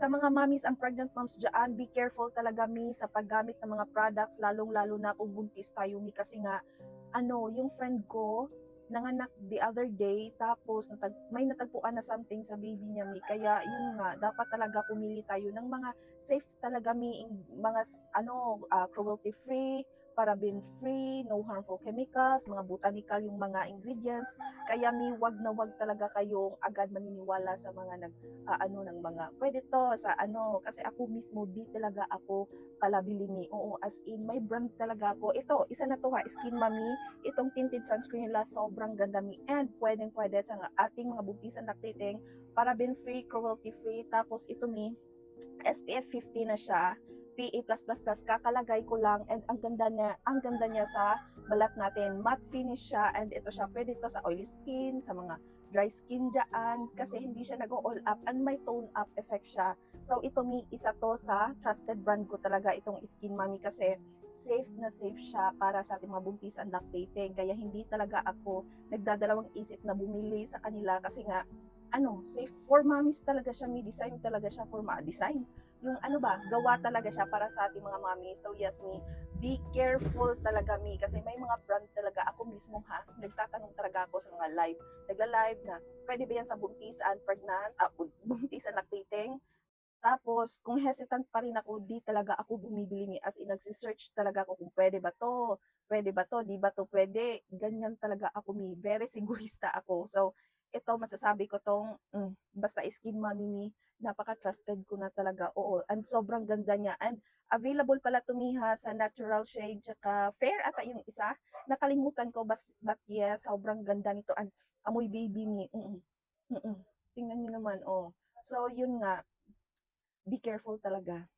Sa mga mommies and pregnant moms dyan, be careful talaga mi sa paggamit ng mga products, lalong-lalo na kung buntis tayo mi kasi nga, yung friend ko, nanganak the other day, tapos may natagpuan na something sa baby niya mi. Kaya yun nga, dapat talaga pumili tayo ng mga safe talaga mi, mga cruelty free, paraben free, no harmful chemicals, mga botanical yung mga ingredients. Kaya mi, wag na wag talaga kayong agad maniniwala sa mga ng mga pwede to sa kasi ako mismo di talaga ako palabili mi. Oo, as in may brand talaga ako. Ito, isa na to ha, Skin Mami. Itong tinted sunscreen nila sobrang ganda mi and pwedeng-pwede sa ating mga buntisan lactating, paraben free, cruelty free. Tapos ito mi, SPF 50 na siya. PA+++, kakalagay ko lang and ang ganda niya sa balat natin. Matte finish siya and ito siya, pwede to sa oily skin, sa mga dry skin dyan kasi hindi siya nag-all up and may tone up effect siya. So ito mi, isa to sa trusted brand ko talaga itong Skin Mami kasi safe na safe siya para sa ating mga buntisan lactating. Kaya hindi talaga ako nagdadalawang isip na bumili sa kanila kasi nga safe for mommies talaga siya, may design talaga siya for design. Yung gawa talaga siya para sa ating mga mommy. So yes, be careful talaga kasi may mga brand talaga ako mismo ha. Nagtatanong talaga ako sa mga nagla-live na pwede ba yan sa buntisan, pregnant, buntisan lactating. Tapos, kung hesitant pa rin ako, di talaga ako bumibili as in nagsi-search talaga ako kung pwede ba to, di ba to pwede, ganyan talaga ako very sigurista ako. So, ito masasabi ko tong, basta Skin Mommy napaka-trusted ko na talaga, oo, and sobrang ganda niya, and available pala to sa natural shade, tsaka fair ata yung isa, nakalimutan ko, but yes, sobrang ganda nito, and amoy baby tingnan niyo naman, oh. So, yun nga, be careful talaga.